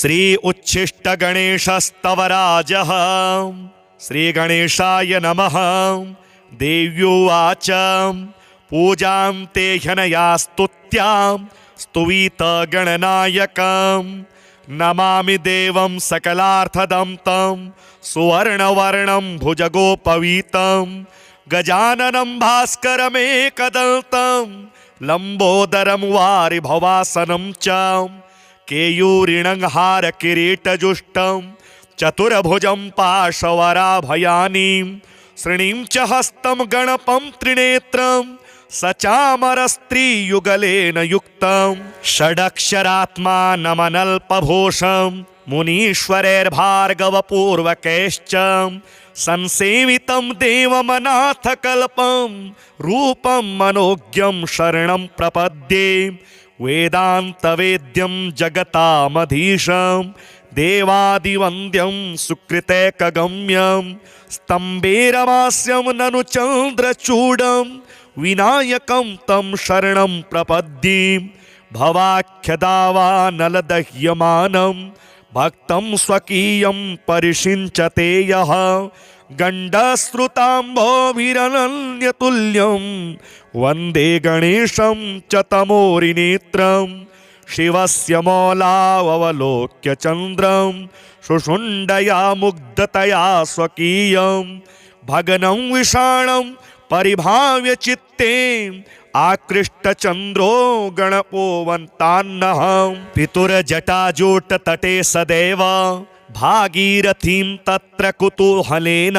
श्री उच्छिष्ट गणेशस्तवराजः श्री गणेशाय नमः। देव्योवाच पूजां ते ह्यनया स्तुत्यां स्तुवीत गणनायकं नमामि देवं सकलार्थदं तं सुवर्णवर्णं भुजगोपवीतं गजाननं भास्करमेकदन्तं लम्बोदरं वारिभवासनं च केयूरिणं हारकिरीटजुष्टं चतुर्भुजं पाशवराभयानि श्रीणीं च हस्तं गणपं त्रिनेत्रं सचामरस्त्रीयुगलेन युक्तं षडक्षरात्मानमनल्पघोषं मुनीश्वरैर्भार्गवपूर्वकैश्च संसेवितं देवमनाथकल्पं रूपं मनोज्ञं शरणं प्रपद्ये वेदान्तवेद्यं जगतामधीशं देवादिवन्द्यं सुकृतैकगम्यं स्तम्भेरमास्यं ननु चन्द्रचूडं विनायकं तं शरणं प्रपद्ये भवाख्यदावानलदह्यमानं भक्तं स्वकीयं परिषिञ्चते यः गण्डश्रुताम्भोभिरनन्यतुल्यं वन्दे गणेशं च तमोरिनेत्रं शिवस्य मौलावलोक्य चन्द्रं शुशुण्डया मुग्धतया स्वकीयं भगनं विषाणं परिभाव्य चित्ते आकृष्टचन्द्रो गणपो वन्तान्नः पितुर्जटाजूटतटे सदैव भागीरथीं तत्र कुतूहलेन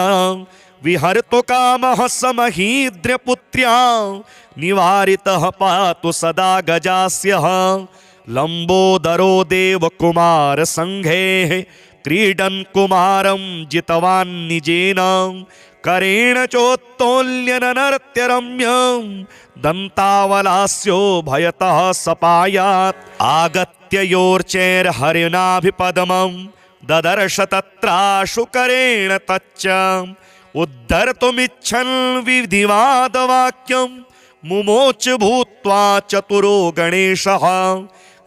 विहर्तु कामः समहीद्र्यपुत्र्या निवारितः पातु सदा गजास्यः लम्बोदरो देवकुमारसङ्घैः क्रीडन् कुमारं जितवान् निजेन करेण चोत्तोल्यननर्त्यरम्यं दन्तावलास्यो भयतः सपायात् आगत्य योर्चैर्हरिणाभिपदमं ददर्श तत्राशुकरेण तच्च उद्धर्तुमिच्छन् विधिवादवाक्यं मुमोच भूत्वा चतुरो गणेशः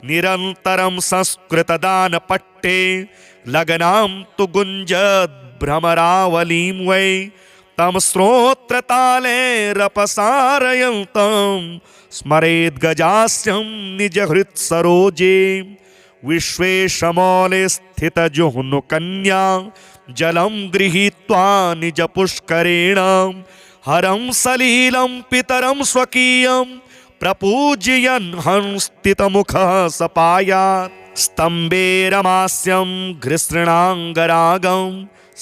निरन्तरं संस्कृतदानपट्टे लग्नां तु गुञ्जद्भ्रमरावलीं वै तं श्रोत्रतालैरपसारयन्तं स्मरेद्गजास्यं निजहृत्सरोजे विश्वेशमौले स्थितजुह्नुकन्या जलं गृहीत्वा निजपुष्करेण हरं सलीलं पितरं स्वकीयं प्रपूजयन् हंस्थितमुखः सपायात् स्तम्भे रमास्यं घृसृणाङ्गरागं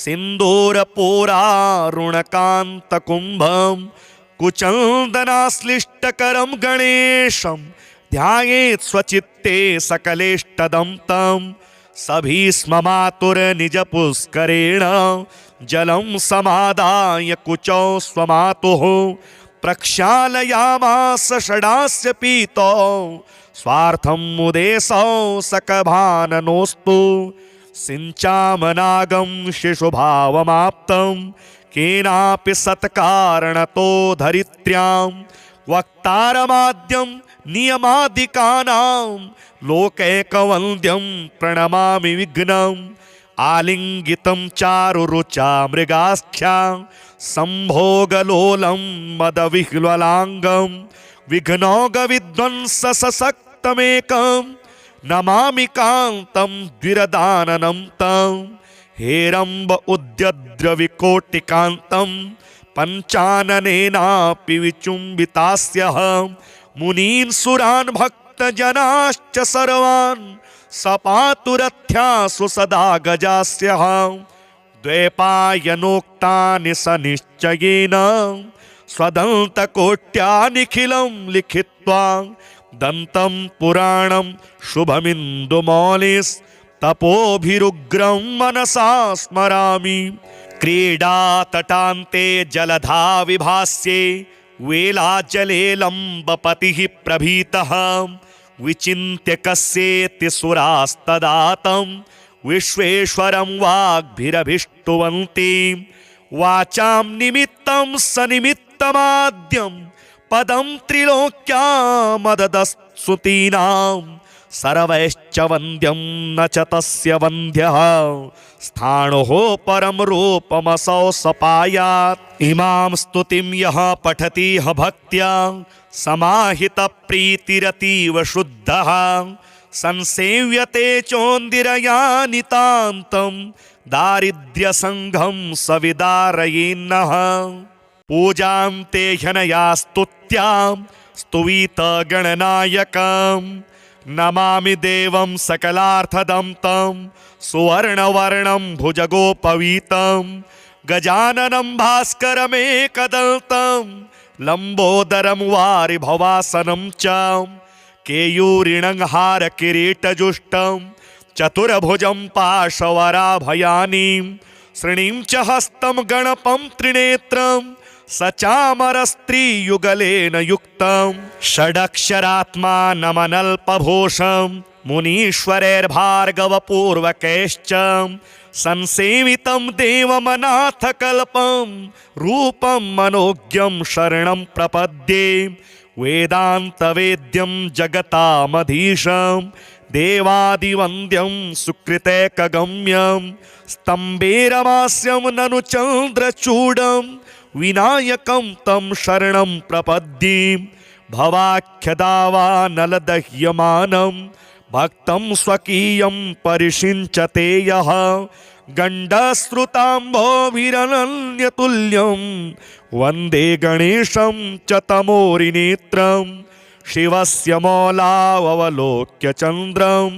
सिन्दूरपोरारुणकान्तकुम्भं कुचन्दनाश्लिष्टकरं गणेशं ध्यायेत् स्वचित्ते सकलेष्टदं तं सभीस्ममातुर्निजपुष्करेण जलं समादाय कुचौ स्वमातुः प्रक्षालयामास षडास्य पीतौ स्वार्थं मुदेशौ सकभाननोऽस्तु सिञ्चामनागं शिशुभावमाप्तं केनापि सत्कारणतो धरित्र्यां वक्तारमाद्यं नियमादिकानां लोकैकवन्द्यं प्रणमामि विघ्नम् आलिङ्गितं चारुरुचा मृगाख्या सम्भोगलोलं मदविह्वलाङ्गं विघ्नौघविध्वंससक्तमेकं नमामि कान्तं द्विरदाननं तं हेरम्ब उद्यद्रविकोटिकान्तं पञ्चाननेनापि विचुम्बितास्यः मुनीन् सुरान् भक्तजनाश्च सर्वान् सपातुरथ्यासु सदा गजास्यः द्वैपायनोक्तानि सनिश्चयेन स्वदन्तकोट्या निखिलं लिखित्वा दन्तं पुराणं शुभमिन्दुमौलिस्तपोभिरुग्रं मनसा स्मरामि क्रीडातटान्ते जलधा विभास्ये वेलाजले लम्बपतिः प्रभीतः विचिन्त्य कस्येति सुरास्तदातं विश्वेश्वरं वाग्भिरभिष्टुवन्ति वाचां निमित्तं सनिमित्तमाद्यं पदं त्रिलोक्यामददस्तुतीनां सर्वैश्च वन्द्यं न च तस्य वन्द्यः स्थाणुः परं रूपमसौ सपायात् इमां स्तुतिं यः पठति ह भक्त्या समाहितप्रीतिरतीव शुद्धः संसेव्यते चोन्दिरयानितान्तं दारिद्र्यसङ्घं सविदारयेन्नः पूजां ते ह्यनया स्तुत्यां स्तुवीत गणनायकं नमामि देवं सकलार्थदं तं सुवर्णवर्णं भुजगोपवीतं गजाननं भास्करमेकदन्तं लम्बोदरं वारिभवासनं च केयूरिणं हारकिरीटजुष्टं चतुर्भुजं पाशवराभयानीं श्रीणीं च हस्तं गणपं त्रिनेत्रं सचामरस्त्रीयुगलेन युक्तं षडक्षरात्मानमनल्पभूषं मुनीश्वरैर्भार्गवपूर्वकैश्च संसेवितं देवमनाथकल्पं रूपं मनोज्ञं शरणं प्रपद्ये वेदान्तवेद्यं जगतामधीशं देवादिवन्द्यं सुकृतैकगम्यं स्तम्भेरमास्यं ननु चन्द्रचूडं विनायकं तं शरणं प्रपद्ये भवाख्यदावानलदह्यमानं भक्तं स्वकीयं परिषिञ्चते यः गण्डश्रुताम्भोभिरनन्यतुल्यं वन्दे गणेशं च तमोरिनेत्रं शिवस्य मौलावलोक्य चन्द्रं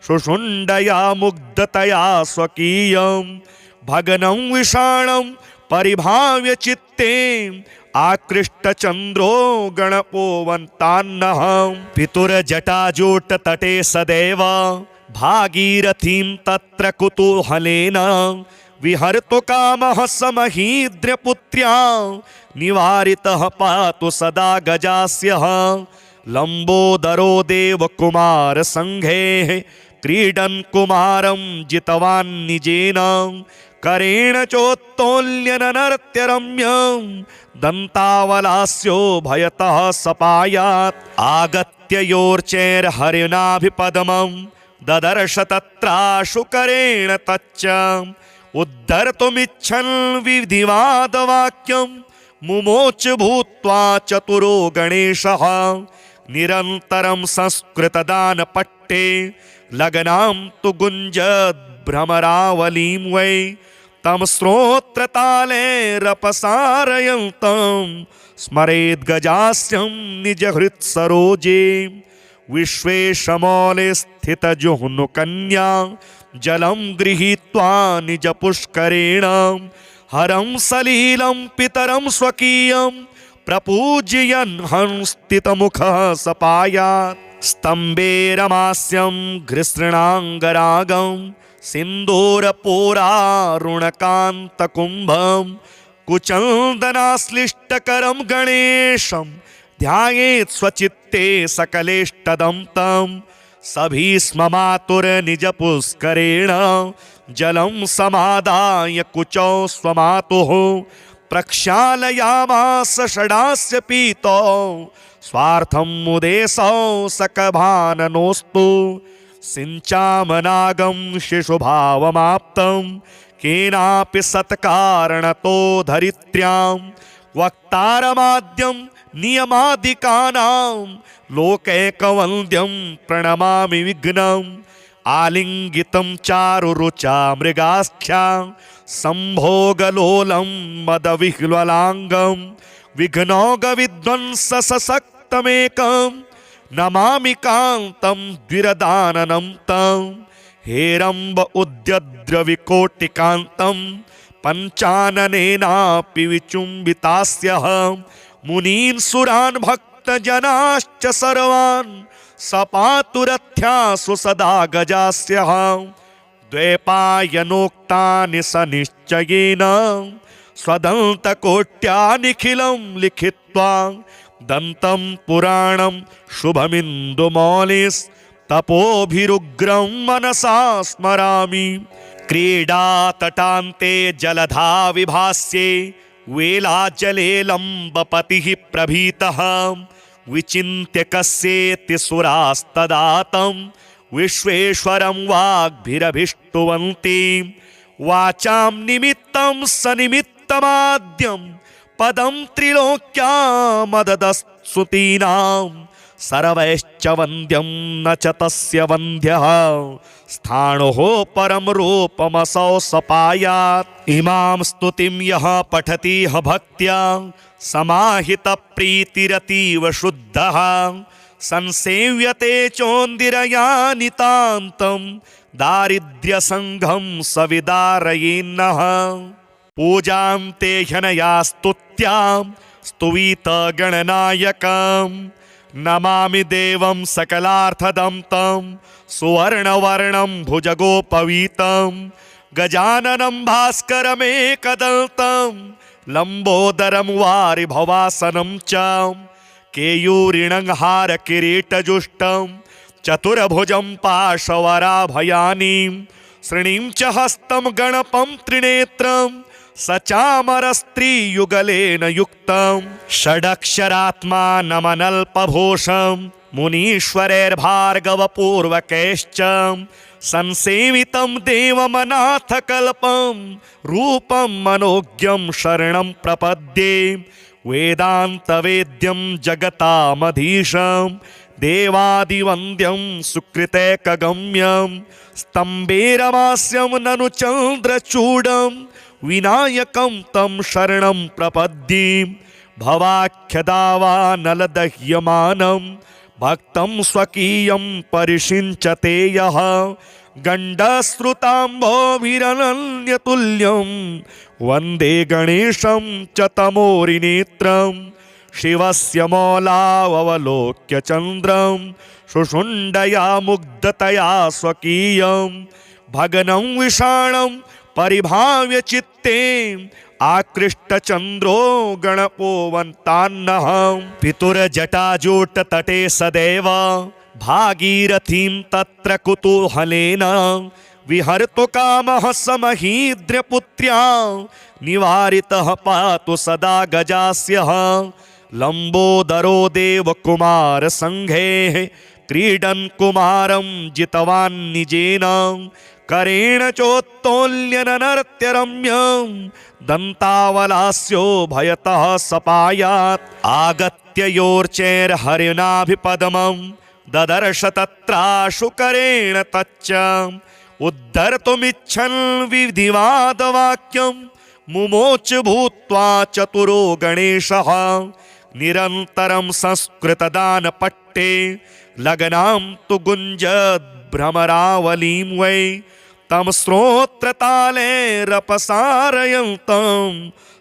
शुशुण्डया मुग्धतया स्वकीयं भगनं विषाणं परिभाव्य चित्ते आकृष्टचन्द्रो गणपो वन्तान्नः पितुर्जटाजूटतटे सदैव भागीरथीं तत्र कुतूहलेन विहर्तु कामः समहीद्र्यपुत्र्या निवारितः पातु सदा गजास्यः लम्बोदरो देवकुमारसङ्घे क्रीडन् कुमारं जितवान् निजेन करेण चोत्तोल्यननर्त्यरम्यं दन्तावलास्यो भयतः सपायात् आगत्य योर्चैर्हरिणाभिपद्मं ददर्श तत्राशुकरेण तच्च उद्धर्तुमिच्छन् विधिवादवाक्यं मुमोच भूत्वा चतुरो गणेशः निरन्तरं संस्कृतदानपट्टे लग्नां तु गुञ्जद्भ्रमरावलीं वै तं श्रोत्रतालैरपसारयन्तं स्मरेद्गजास्यं निजहृत्सरोजे विश्वेशमौले स्थितजुह्नुकन्या जलं गृहीत्वा निजपुष्करेण हरं सलीलं पितरं स्वकीयं प्रपूजयन् हंस्थितमुखः सपायात् स्तम्भे रमास्यं घृसृणाङ्गरागं सिन्दूरपोरारुणकान्तकुम्भं कुचन्दनाश्लिष्टकरं गणेशं ध्यायेत् स्वचित्ते सकलेष्टदं तं सभीस्म मातुर्निजपुष्करेण जलं समादाय कुचौ स्वमातुः प्रक्षालयामास षडास्य पीतौ स्वार्थं मुदेशौ सकभाननोऽस्तु सिञ्चामनागं शिशुभावमाप्तं केनापि सत्कारणतो धरित्र्यां वक्तारमाद्यं नियमादिकानां लोकैकवन्द्यं प्रणमामि विघ्नम् आलिङ्गितं चारुरुचा मृगाख्या सम्भोगलोलं मदविह्वलाङ्गं विघ्नौघविध्वंससक्तमेकं नमामि कान्तं द्विरदाननं तं हेरम्ब उद्यद्रविकोटिकान्तं पञ्चाननेनापि विचुम्बितास्यः मुनीन् सुरान् भक्तजनाश्च सर्वान् सपातुरथ्यासु सदा गजास्यः द्वैपायनोक्तानि सनिश्चयेन स्वदन्तकोट्या निखिलं लिखित्वा दन्तं पुराणं शुभमिन्दुमौलिस्तपोभिरुग्रं मनसा स्मरामि क्रीडातटान्ते जलधा विभास्ये वेलाजले लम्बपतिः प्रभीतः विचिन्त्य कस्येति सुरास्तदा तं विश्वेश्वरं वाग्भिरभिष्टुवन्ति वाचां निमित्तं सनिमित्तमाद्यं पदं त्रिलोक्यामददस्तुतीनां सर्वैश्च वन्द्यं न च तस्य वन्द्यः स्थाणुः परं रूपमसौ सपायात् इमां स्तुतिं यः पठतीह भक्त्या समाहितप्रीतिरतीव शुद्धः संसेव्यते चोन्दिरयानितान्तं दारिद्र्यसङ्घं सविदारयेन्नः पूजां ते ह्यनया स्तुत्यां स्तुवीतगणनायकं नमामि देवं सकलार्थदं तं सुवर्णवर्णं भुजगोपवीतं गजाननं भास्करमेकदन्तं लम्बोदरं वारिभवासनं च केयूरिणं हारकिरीटजुष्टं चतुर्भुजं पाशवराभयानीं श्रीणीं च हस्तं गणपं त्रिनेत्रं सचामरस्त्रीयुगलेन युक्तं षडक्षरात्मानमनल्पभूषं मुनीश्वरैर्भार्गवपूर्वकैश्च संसेवितं देवमनाथकल्पं रूपं मनोज्ञं शरणं प्रपद्ये वेदान्तवेद्यं जगतामधीशं देवादिवन्द्यं सुकृतैकगम्यं स्तम्भेरमास्यं ननु चन्द्रचूडं विनायकं तं शरणं प्रपद्ये भवाख्यदावानलदह्यमानं भक्तं स्वकीयं परिषिञ्चते यः गण्डश्रुताम्भोभिरनन्यतुल्यं वन्दे गणेशं च तमोरिनेत्रं शिवस्य मौलावलोक्य चन्द्रं शुशुण्डया मुग्धतया स्वकीयं भगनं विषाणं परिभाव्य चित्ते आकृष्टचन्द्रो गणपो वन्तान्नः पितुर्जटाजूटतटे सदैव भागीरथीं तत्र कुतूहलेन विहर्तु कामः समहीद्र्यपुत्र्या निवारितः पातु सदा गजास्यः लम्बोदरो देवकुमारसङ्घे क्रीडन् कुमारं जितवान् निजेन करेण चोत्तोल्यननर्त्यरम्यं दन्तावलास्यो भयतः सपायात् आगत्य योर्चैर्हरिणाभिपदमं ददर्श तत्राशुकरेण तच्च उद्धर्तुमिच्छन् विधिवादवाक्यं मुमोच भूत्वा चतुरो गणेशः निरन्तरं संस्कृतदानपट्टे लग्नां तु गुञ्जद्भ्रमरावलीं वै तं श्रोत्रतालेरपसारयन्तं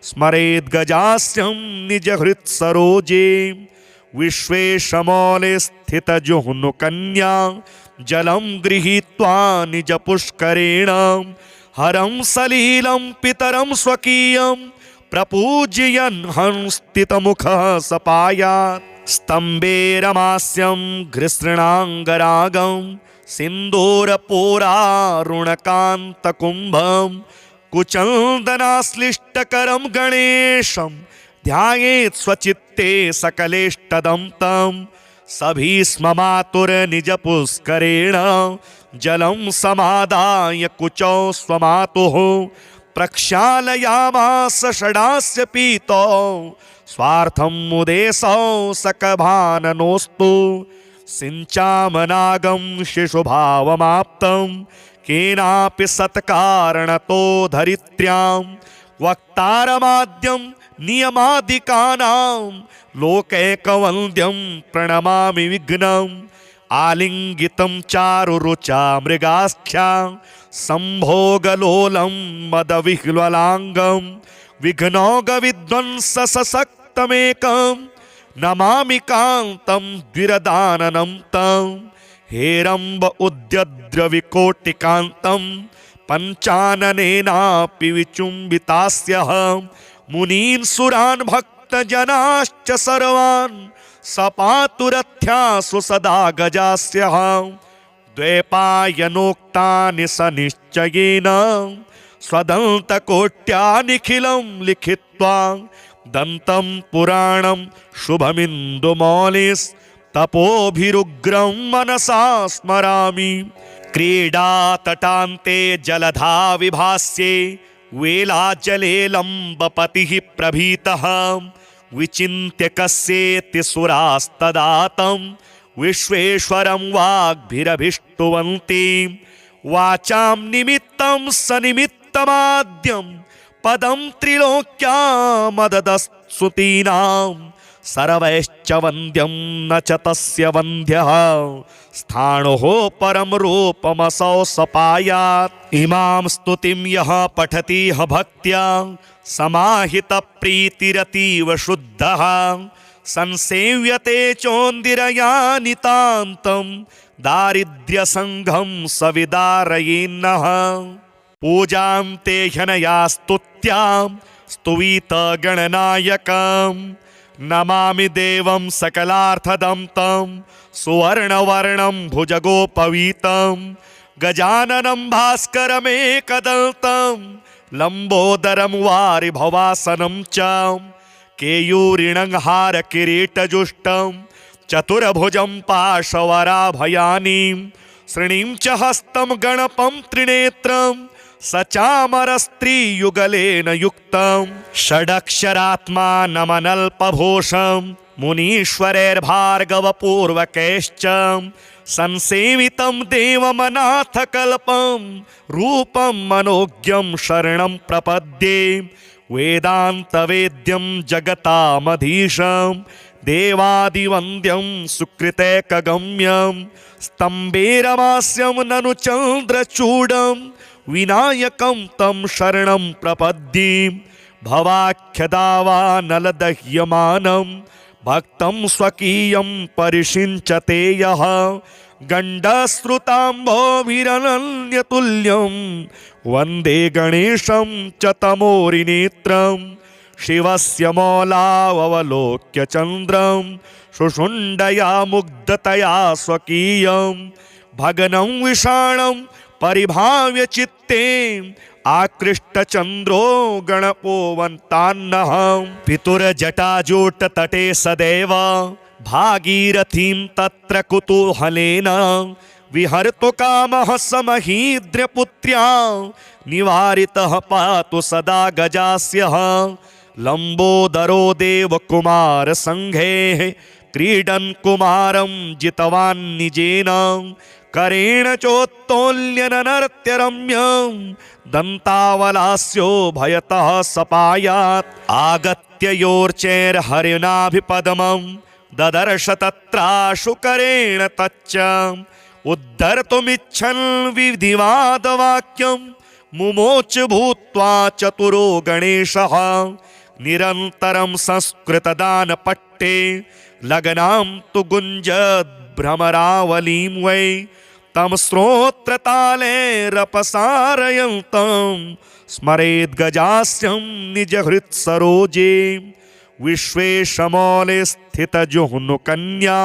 स्मरेद्गजास्यं निजहृत्सरोजे विश्वेशमौले स्थितजुह्नुकन्या जलं गृहीत्वा निजपुष्करेण हरं सलीलं पितरं स्वकीयं प्रपूजयन् हंस्थितमुखः सपायात् स्तम्भे रमास्यं घृसृणाङ्गरागं सिन्दूरपोरारुणकान्तकुम्भं कुचन्दनाश्लिष्टकरं गणेशं ध्यायेत् स्वचित्ते सकलेष्टदं तं सभीस्ममातुर्निजपुष्करेण जलं समादाय कुचौ स्वमातुः प्रक्षालयामास षडास्य पीतौ स्वार्थं मुदेशौ सकभाननोऽस्तु सिञ्चामनागं शिशुभावमाप्तं केनापि सत्कारणतो धरित्र्यां वक्तारमाद्यं नियमादिकानां लोकैकवन्द्यं प्रणमामि विघ्नम् आलिङ्गितं चारुरुचा मृगाख्या सम्भोगलोलं मदविह्वलाङ्गं विघ्नौघविध्वंससक्तमेकं नमामि कान्तं द्विरदाननं तं हेरम्ब उद्यद्रविकोटिकान्तं पञ्चाननेनापि विचुम्बितास्यः मुनीन् सुरान् भक्तजनाश्च सर्वान् सपातुरथ्यासु सदा गजास्यः द्वैपायनोक्तानि सनिश्चयेन स्वदन्तकोट्या निखिलं लिखित्वा दन्तं पुराणं शुभमिन्दुमौलिस्तत्त्वबोधप्रदायकं तपोभिरुग्रं मनसा स्मरामि। क्रीडातटान्ते जलधा विभास्ये वेलाजले लम्बपतिः प्रभीतः विचिन्त्य कस्येति सुरास्तदा तं विश्वेश्वरं वाग्भिरभिष्टुवन्ति। वाचां निमित्तं सनिमित्तमाद्यं पदं त्रिलोक्यामददस्तुतीनां सर्वैश्च वन्द्यं न च तस्य वन्द्यः स्थाणुः परं रूपमसौ सपायात्। इमां स्तुतिं यः पठति ह भक्त्या समाहितप्रीतिरतीव शुद्धः संसेव्यते चोन्दिरयानितान्तं दारिद्र्यसङ्घं सविदारयेन्नः। पूजां ते ह्यनया स्तुत्यां स्तुवीतगणनायकं नमामि देवं सकलार्थदं तं सुवर्णवर्णं भुजगोपवीतं गजाननं भास्करमेकदन्तं लम्बोदरं वारिभवासनं च केयूरिणं हारकिरीटजुष्टं चतुर्भुजं पाशवराभयानि श्रीणीं च हस्तं गणपं त्रिनेत्रं सचामरस्त्रीयुगलेन युक्तं षडक्षरात्मानमनल्पभूषं मुनीश्वरैर्भार्गवपूर्वकैश्च संसेवितं देवमनाथकल्पं रूपं मनोज्ञं शरणं प्रपद्ये। वेदान्तवेद्यं जगतामधीशं देवादिवन्द्यं सुकृतैकगम्यं स्तम्भेरमास्यं ननु चन्द्रचूडं विनायकं तं शरणं प्रपद्ये। भवाख्यदावानलदह्यमानं भक्तं स्वकीयं परिषिञ्चते यः गण्डश्रुताम्भोभिरनन्यतुल्यं वन्दे गणेशं च तमोरिनेत्रं। शिवस्य मौलावलोक्य चन्द्रं शुशुण्डया मुग्धतया स्वकीयं भगनं विषाणं परिभाव्य चित्ते आकृष्टचन्द्रो गणपो वन्तान्नः। पितुर्जटाजूटतटे सदैव भागीरथीं तत्र कुतूहलेन विहर्तु कामः समहीद्र्यपुत्र्या निवारितः पातु सदा गजास्यः। लम्बोदरो देवकुमारसङ्घैः क्रीडन् कुमारं जितवान् निजेन करेण चोत्तोल्यननर्त्यरम्यं दन्तावलास्यो भयतः सपायात्। आगत्य योर्चैर्हरिणाभिपद्मं ददर्श तत्राशुकरेण तच्च उद्धर्तुमिच्छन् विधिवादवाक्यं मुमोच भूत्वा चतुरो गणेशः। निरन्तरं संस्कृतदानपट्टे लग्नां तु गुञ्जद्भ्रमरावलीं वै तं श्रोत्रतालैरपसारयन्तं स्मरेद्गजास्यं निजहृत्सरोजे। विश्वेशमौले स्थितजुह्नुकन्या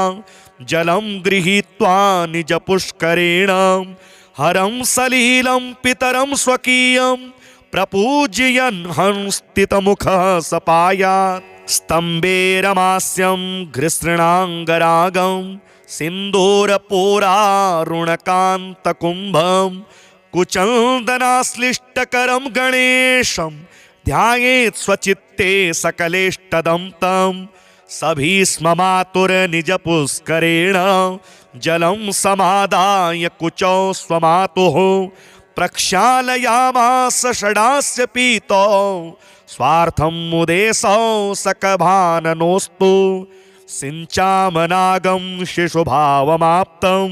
जलं गृहीत्वा निजपुष्करेण हरं सलीलं पितरं स्वकीयं प्रपूजयन् हंस्थितमुखः सपायात्। स्तम्भे रमास्यं घृसृणाङ्गरागं सिन्दूरपोरारुणकान्तकुम्भं कुचन्दनाश्लिष्टकरं गणेशं ध्यायेत् स्वचित्ते सकलेष्टदं तं। सभीस्ममातुर्निजपुष्करेण जलं समादाय कुचौ स्वमातुः प्रक्षालयामास षडास्य पीतौ स्वार्थं मुदेशौ सकभाननोऽस्तु। सिञ्चामनागं शिशुभावमाप्तं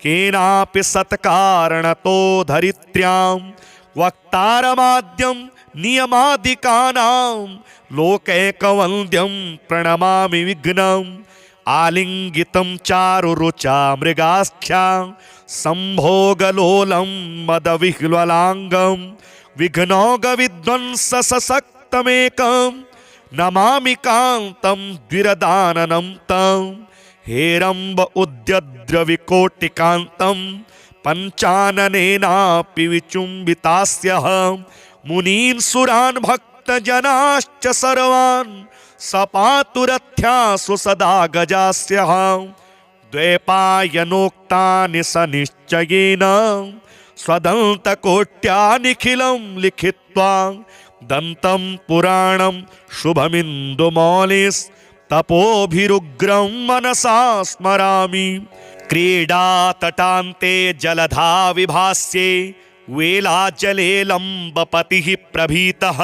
केनापि सत्कारणतो धरित्र्यां वक्तारमाद्यं नियमादिकानां लोकैकवन्द्यं प्रणमामि विघ्नम्। आलिङ्गितं चारुरुचा मृगाख्या सम्भोगलोलं मदविह्वलाङ्गं विघ्नौघविध्वंससक्तमेकं नमामि कान्तं द्विरदाननं तं। हेरम्ब उद्यद्रविकोटिकान्तं पञ्चाननेनापि विचुम्बितास्यः मुनीन् सुरान् भक्तजनाश्च सर्वान् सपातुरथ्यासु सदा गजास्यः। द्वैपायनोक्तानि सनिश्चयेन स्वदन्तकोट्या निखिलं लिखित्वा दन्तं पुराणं शुभमिन्दुमौलिस्तपोभिरुग्रं मनसा स्मरामि। क्रीडातटान्ते जलधा विभास्ये वेलाजले लम्बपतिः प्रभीतः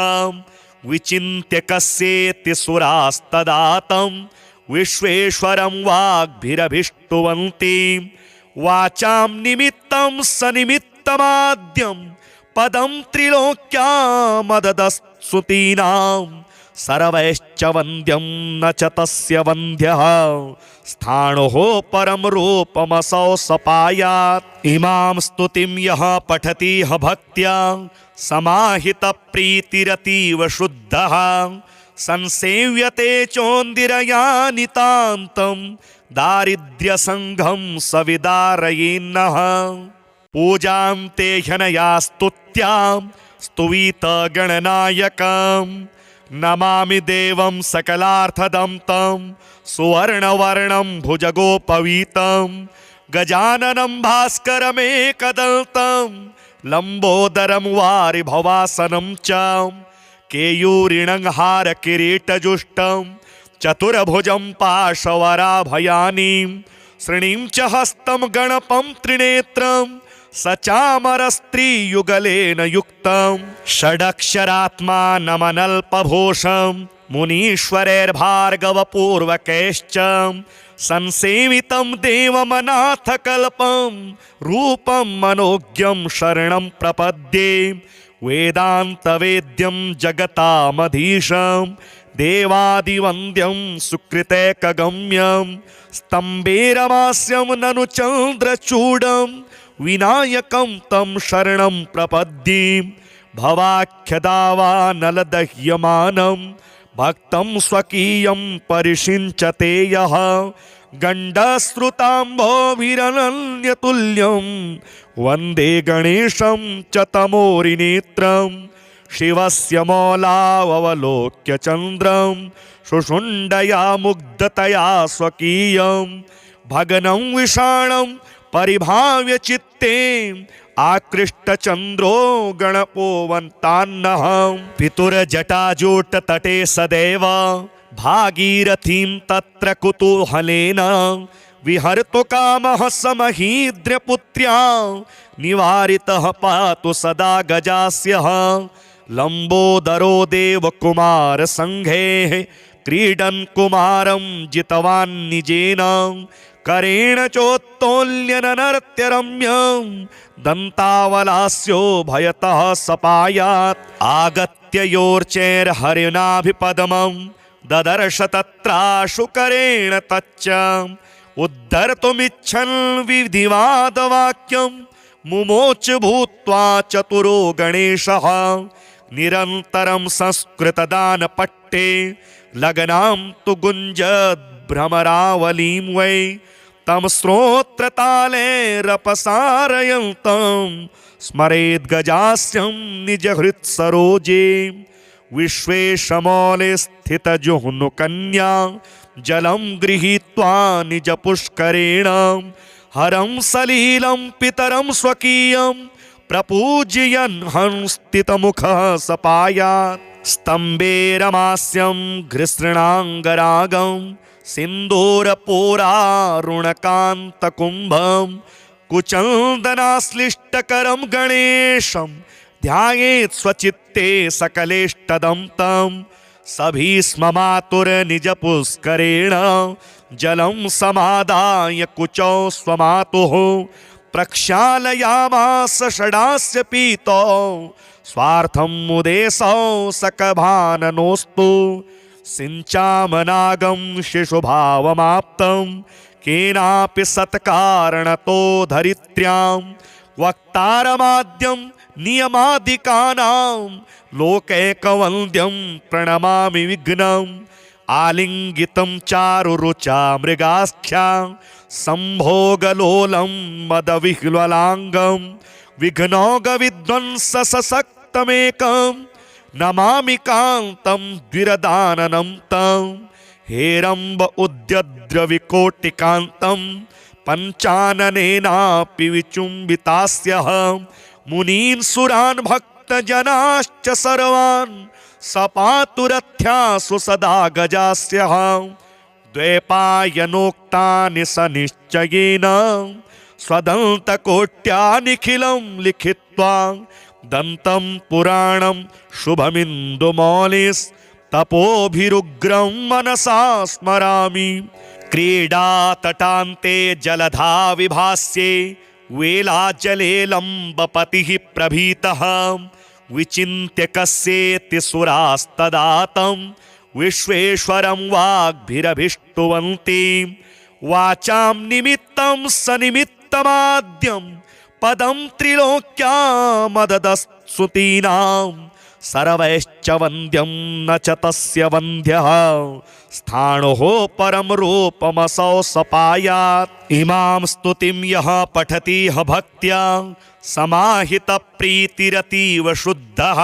विचिन्त्य कस्येति सुरास्तदातं विश्वेश्वरं वाग्भिरभिष्टुवन्ति। वाचां निमित्तं सनिमित्तमाद्यं पदं त्रिलोक्यामददस्तुतीनां सर्वैश्च वन्द्यं न च तस्य वन्द्यः स्थाणुः परं रूपमसौ सपायात्। इमां स्तुतिं यः पठति भक्त्या समाहितप्रीतिरतीव शुद्धः संसेव्यते चोन्दिरयानितान्तं दारिद्र्यसङ्घं सविदारयेन्नः। पूजां ते ह्यनया स्तुत्यां स्तुवीतगणनायकं नमामि देवं सकलार्थदं तं सुवर्णवर्णं भुजगोपवीतं गजाननं भास्करमेकदन्तं लम्बोदरं वारिभवासनं च केयूरिणं हारकिरीटजुष्टं चतुर्भुजं पाशवराभयानि श्रीणीं च हस्तं गणपं त्रिनेत्रं सचामरस्त्रीयुगलेन युक्तं षडक्षरात्मानमनल्पभूषं मुनीश्वरैर्भार्गवपूर्वकैश्च संसेवितं देवमनाथकल्पं रूपं मनोज्ञं शरणं प्रपद्ये। वेदान्तवेद्यं जगतामधीशं देवादिवन्द्यं सुकृतैकगम्यं स्तम्भेरमास्यं ननु चन्द्रचूडं विनायकं तं शरणं प्रपद्ये। भवाख्यदावानलदह्यमानं भक्तं स्वकीयं परिषिञ्चते यः गण्डश्रुताम्भोभिरनन्यतुल्यं वन्दे गणेशं च तमोरिनेत्रं शिवस्य मौलावलोक्य चन्द्रं शुशुण्डया मुग्धतया स्वकीयं भगनं विषाणं परिभाव्य चित्ते आकृष्टचन्द्रो गणपो वन्तान्नः। पितुर्जटाजूटतटे सदैव भागीरथीं तत्र कुतूहलेन विहर्तु कामः समहीद्र्यपुत्र्या निवारितः पातु सदा गजास्यः। लम्बोदरो देवकुमारसङ्घे क्रीडन् कुमारं जितवान् निजेन करेण चोत्तोल्यननर्त्यरम्यं दन्तावलास्यो भयतः सपायात्। आगत्य योर्चैर्हरिणाभिपदमं ददर्श तत्राशुकरेण तच्च उद्धर्तुमिच्छन् विधिवादवाक्यं मुमोच भूत्वा चतुरो गणेशः। निरन्तरं संस्कृतदानपट्टे लग्नां तु गुञ्जद्भ्रमरावलीं वै तं श्रोत्रतालैरपसारयन्तं स्मरेद्गजास्यं निजहृत्सरोजे। विश्वेशमौले स्थितजुह्नुकन्या जलं गृहीत्वा निजपुष्करेण हरं सलीलं पितरं स्वकीयं प्रपूजयन् हंस्थितमुखः सपायात्। स्तम्भे रमास्यं घृसृणाङ्गरागं सिन्दूरपोरारुणकान्तकुम्भं कुचन्दनाश्लिष्टकरं गणेशं ध्यायेत् स्वचित्ते सकलेष्टदं तं। सभीस्ममातुर्निजपुष्करेण जलं समादाय कुचौ स्वमातुः प्रक्षालयामास षडास्य पीतौ स्वार्थं मुदेशौ सकभाननोऽस्तु। सिञ्चामनागं शिशुभावमाप्तं केनापि सत्कारणतो धरित्र्यां वक्तारमाद्यं नियमादिकानां लोकैकवन्द्यं प्रणमामि विघ्नम्। आलिङ्गितं चारुरुचा मृगाख्या सम्भोगलोलं मदविह्वलाङ्गं विघ्नौघविध्वंससक्तमेकं नमामि कान्तं द्विरदाननं तं। हेरम्ब उद्यद्रविकोटिकान्तं पञ्चाननेनापि विचुम्बितास्यः मुनीन् सुरान् भक्तजनाश्च सर्वान् सपातुरथ्यासु सदा गजास्यः द्वैपायनोक्तानि स निश्चयेन स्वदन्तकोट्या निखिलं लिखित्वा दन्तं पुराणं शुभमिन्दुमौलिस्तपोभिरुग्रं मनसा स्मरामि क्रीडातटान्ते जलधा विभास्ये वेलाजले लम्बपतिः प्रभीतः विचिन्त्य कस्येति सुरास्तदातं विश्वेश्वरं वाग्भिरभिष्टुवन्ति वाचां निमित्तं सनिमित्तमाद्यं पदं त्रिलोक्यामददस्तुतीनां सर्वैश्च वन्द्यं न च तस्य वन्द्यः स्थाणुः परं रूपमसौ सपायात् इमां स्तुतिं यः पठतीह भक्त्या समाहितप्रीतिरतीव शुद्धः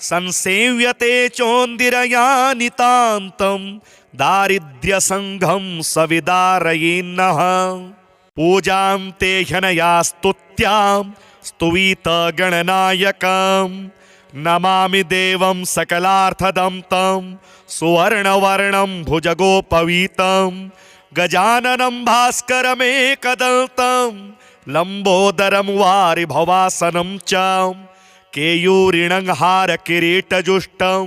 संसेव्यते चोन्दिरयानितान्तं दारिद्र्यसङ्घं सविदारयेन्नः पूजां ते ह्यनया स्तुत्यां स्तुवीतगणनायकं नमामि देवं सकलार्थदं तं सुवर्णवर्णं भुजगोपवीतं गजाननं भास्करमेकदन्तं लम्बोदरं वारिभवासनं च केयूरिणं हारकिरीटजुष्टं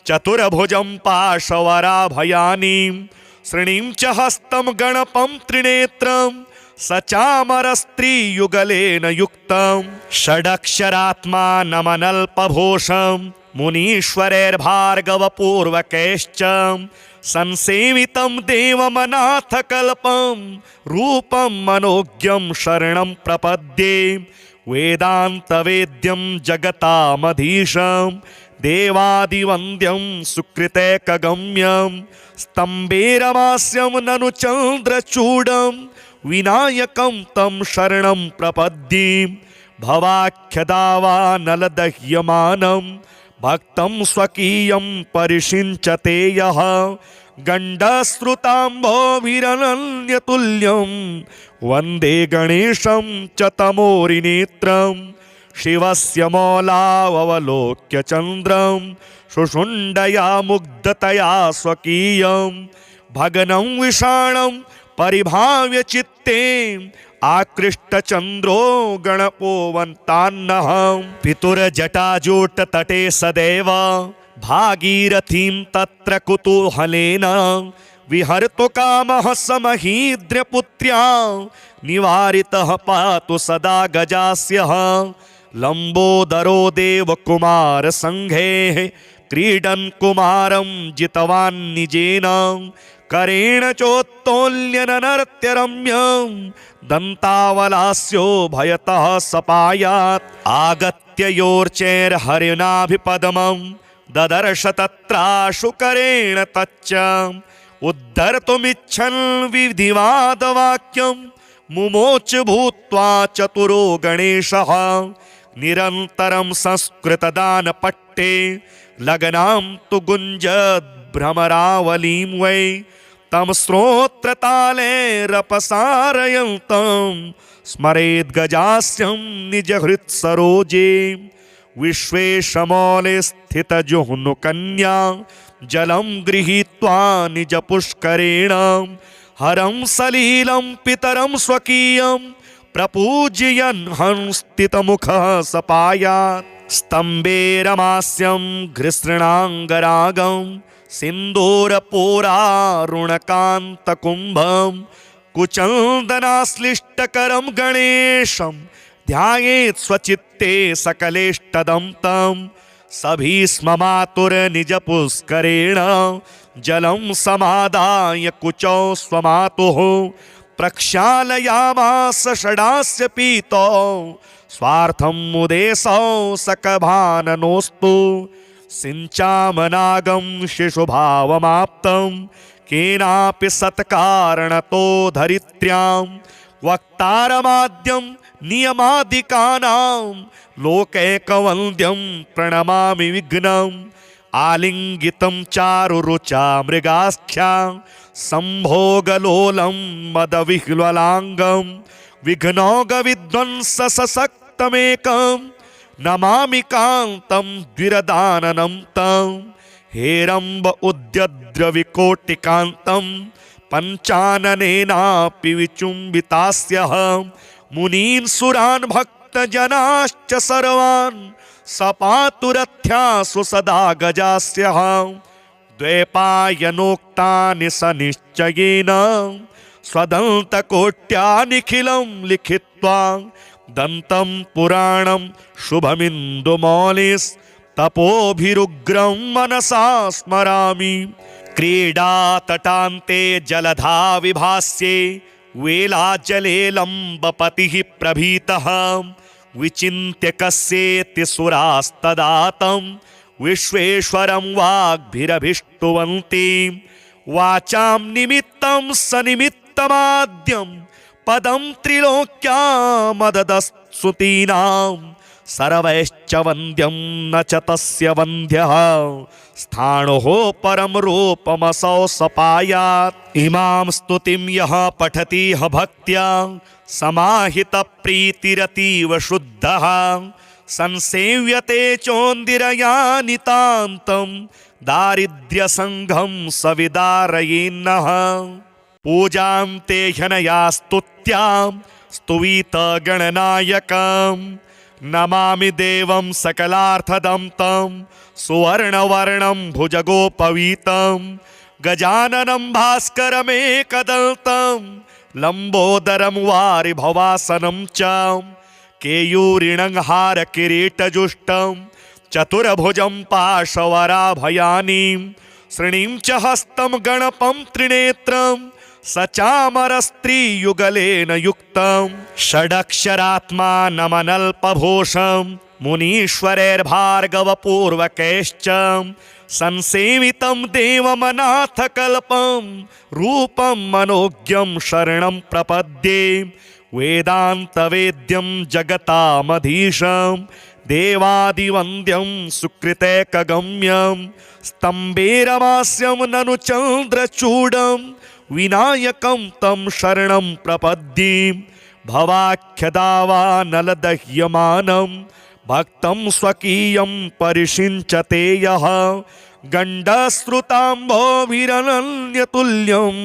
चतुर्भुजं पाशवराभयानि श्रीणीं च हस्तं गणपं त्रिनेत्रं सचामरस्त्रीयुगलेन युक्तं षडक्षरात्मानमनल्पभूषं मुनीश्वरैर्भार्गवपूर्वकैश्च संसेवितं देवमनाथकल्पं रूपं मनोज्ञं शरणं प्रपद्ये वेदान्तवेद्यं जगतामधीशं देवादिवन्द्यं सुकृतैकगम्यं स्तम्भेरमास्यं ननु चन्द्रचूडं विनायकं तं शरणं प्रपद्ये भवाख्यदावानलदह्यमानं भक्तं स्वकीयं परिषिञ्चते यः गण्डश्रुताम्भोभिरनन्यतुल्यं वन्दे गणेशं च तमोरिनेत्रं शिवस्य मौलावलोक्य चन्द्रं शुशुण्डया मुग्धतया स्वकीयं भगनं विषाणं परिभाव्य चित्ते आकृष्टचन्द्रो गणपो वन्तान्नः पितुर्जटाजूटतटे सदैव भागीरथीं तत्र कुतूहलेन विहर्तु कामः समहीद्र्यपुत्र्या निवारितः पातु सदा गजास्यः लम्बोदरो देवकुमारसङ्घेः क्रीडन् कुमारं जितवान् निजेन करेण चोत्तोल्यननर्त्यरम्यं दन्तावलास्यो भयतः सपायात् आगत्य योर्चैर्हरिणाभिपदमं ददर्श तत्राशु करेण तच्च उद्धर्तुमिच्छन् विधिवादवाक्यं मुमोच भूत्वा चतुरो गणेशः निरन्तरं संस्कृतदानपट्टे लग्नां तु गुञ्जद्भ्रमरावलीं वै तं श्रोत्रतालैरपसारयन्तं स्मरेद्गजास्यं निजहृत्सरोजे विश्वेशमौले स्थितजुह्नुकन्या जलं गृहीत्वा निजपुष्करेण हरं सलीलं पितरं स्वकीयं प्रपूजयन् हंस्थितमुखः सपायात् स्तम्भे रमास्यं घृसृणाङ्गरागं सिन्दूरपोरारुणकान्तकुम्भं कुचन्दनाश्लिष्टकरं गणेशं ध्यायेत् स्वचित्ते सकलेष्टदं तं सभीस्ममातुर्निजपुष्करेण जलं समादाय कुचौ स्वमातुः प्रक्षालयामास षडास्य पीतौ स्वार्थं मुदेशौ सकभाननोऽस्तु सिञ्चामनागं शिशुभावमाप्तं केनापि सत्कारणतो धरित्र्यां वक्तारमाद्यं नियमादिकानां लोकैकवन्द्यं प्रणमामि विघ्नं आलिङ्गितं चारुरुचा मृगाख्यां सम्भोगलोलं मदविह्वलाङ्गं विघ्नौघविध्वंससक्तमेकं नमामि कान्तं द्विरदाननं तं हेरम्ब उद्यद्रविकोटिकान्तं पञ्चाननेनापि विचुम्बितास्यः मुनीन् सुरान् भक्तजनाश्च सर्वान् सपातुरथ्यासु सदा गजास्यः द्वैपायनोक्तानि स निश्चयेन स्वदन्तकोट्या निखिलं लिखित्वा दन्तं पुराणं शुभमिन्दुमौलिस्तपोभिरुग्रं मनसा स्मरामि क्रीडातटान्ते जलधा विभास्ये वेलाजले लम्बपतिः प्रभीतः विचिन्त्य कस्येति सुरास्तदातं विश्वेश्वरं वाग्भिरभिष्टुवन्ति वाचां निमित्तं सनिमित्तमाद्यं पदं त्रिलोक्यामददस्तुतीनां सर्वैश्च वन्द्यं न च तस्य वन्द्यः स्थाणुः परं रूपमसौ सपायात् इमां स्तुतिं यः पठति भक्त्या समाहितप्रीतिरतीव शुद्धः संसेव्यते चोन्दिरयानितान्तं दारिद्र्यसङ्घं सविदारयेन्नः पूजां ते ह्यनया स्तुत्यां स्तुवीतगणनायकं नमामि देवं सकलार्थदं तं सुवर्णवर्णं भुजगोपवीतं गजाननं भास्करमेकदन्तं लम्बोदरं वारिभवासनं च केयूरिणं हारकिरीटजुष्टं चतुर्भुजं पाशवराभयानि श्रीणीं च हस्तं गणपं त्रिनेत्रं सचामरस्त्रीयुगलेन युक्तं षडक्षरात्मानमनल्पभूषं मुनीश्वरैर्भार्गवपूर्वकैश्च संसेवितं देवमनाथकल्पं रूपं मनोज्ञं शरणं प्रपद्ये वेदान्तवेद्यं जगतामधीशं देवादिवन्द्यं सुकृतैकगम्यं स्तम्भेरमास्यं ननु चन्द्रचूडं विनायकं तं शरणं प्रपद्ये भवाख्यदावानलदह्यमानं भक्तं स्वकीयं परिषिञ्चते यः गण्डश्रुताम्भोभिरनन्यतुल्यं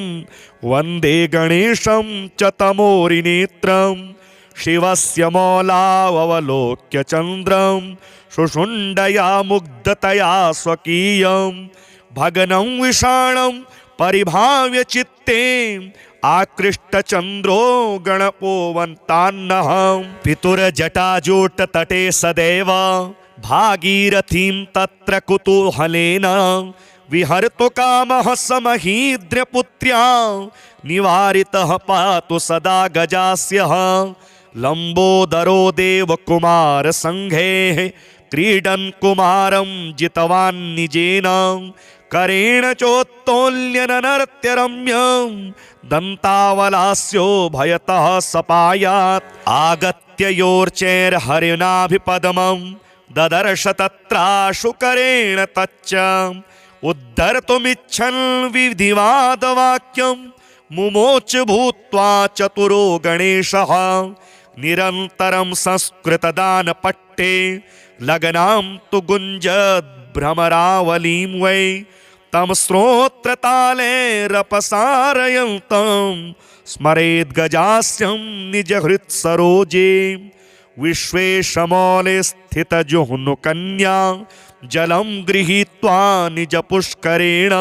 वन्दे गणेशं च तमोरिनेत्रं शिवस्य मौलावलोक्य चन्द्रं शुशुण्डया मुग्धतया स्वकीयं भगनं विषाणं परिभाव्य चित्ते आकृष्टचन्द्रो गणपो वन्तान्नः पितुर्जटाजूटतटे सदैव भागीरथीं तत्र कुतूहलेन विहर्तु कामः समहीद्र्यपुत्र्या निवारितः पातु सदा गजास्यः लम्बोदरो देवकुमारसङ्घैः क्रीडन् कुमारं जितवान् निजेन करेण चोत्तोल्यननर्त्यरम्यं दन्तावलास्यो भयतः सपायात् आगत्य योर्चैर्हरिणाभिपद्मं ददर्श तत्राशुकरेण तच्च उद्धर्तुमिच्छन् विधिवादवाक्यं मुमोच भूत्वा चतुरो गणेशः निरन्तरं संस्कृतदानपट्टे लग्नां तु गुञ्जद्भ्रमरावलीं वै तं श्रोत्रतालैरपसारयन्तं स्मरेद्गजास्यं निजहृत्सरोजे विश्वेशमौले स्थितजुह्नुकन्या जलं गृहीत्वा निजपुष्करेण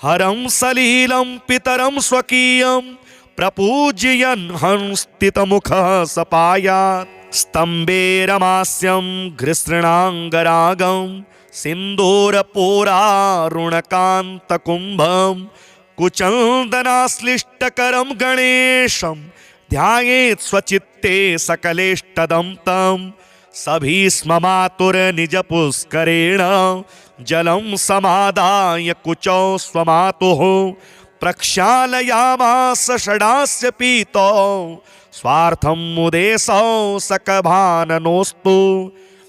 हरं सलीलं पितरं स्वकीयं प्रपूजयन् हंस्थितमुखः सपायात् स्तम्भे रमास्यं घृसृणाङ्गरागं सिन्दूरपोरारुणकान्तकुम्भं कुचन्दनाश्लिष्टकरं गणेशं ध्यायेत् स्वचित्ते सकलेष्टदं तं सभीस्ममातुर्निजपुष्करेण जलं समादाय कुचौ स्वमातुः प्रक्षालयामास षडास्य पीतौ स्वार्थं मुदेशौ सकभाननोस्तु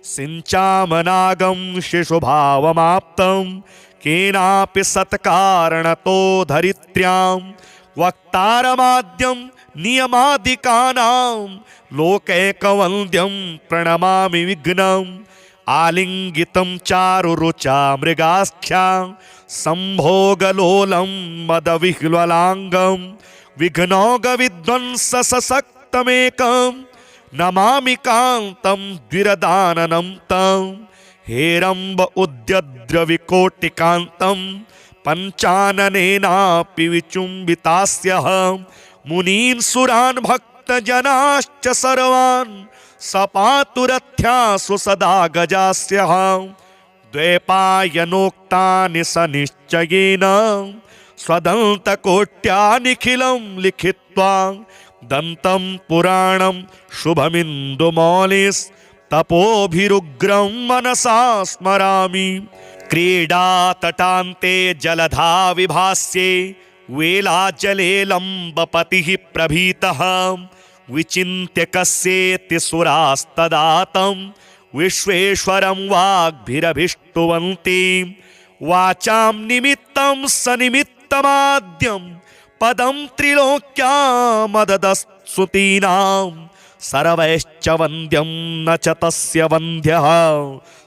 सिञ्चामनागं शिशुभावमाप्तं केनापि सत्कारणतो धरित्र्यां वक्तारमाद्यं नियमादिकानां लोकैकवन्द्यं प्रणमामि विघ्नम् आलिङ्गितं चारुरुचा मृगाख्या सम्भोगलोलं मदविह्वलाङ्गं विघ्नौघविध्वंससक्तमेकं नमामि कान्तं द्विरदाननं तं हेरम्ब उद्यद्रविकोटिकान्तं पञ्चाननेनापि विचुम्बितास्यः मुनीन् सुरान् भक्तजनाश्च सर्वान् सपातुरथ्यासु सदा गजास्यः द्वैपायनोक्तानि स निश्चयेन स्वदन्तकोट्या निखिलं लिखित्वा दन्तं पुराणं शुभमिन्दुमौलिस्तपोभिरुग्रं मनसा स्मरामि क्रीडातटान्ते जलधा विभास्ये वेलाजले लम्बपतिः प्रभीतः विचिन्त्य कस्येति सुरास्तदातं विश्वेश्वरं वाग्भिरभिष्टुवन्ति वाचां निमित्तं सनिमित्तमाद्यं पदं त्रिलोक्यामददस्तुतीनां सर्वैश्च वन्द्यं न च तस्य वन्द्यः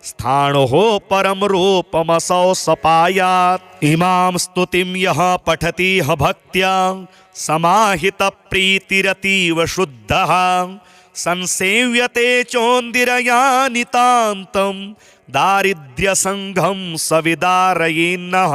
स्थाणुः परं रूपमसौ सपायात् इमां स्तुतिं यः पठतीह भक्त्या समाहितप्रीतिरतीव शुद्धः संसेव्यते चोन्दिरयानितान्तं दारिद्र्यसङ्घं सविदारयेन्नः।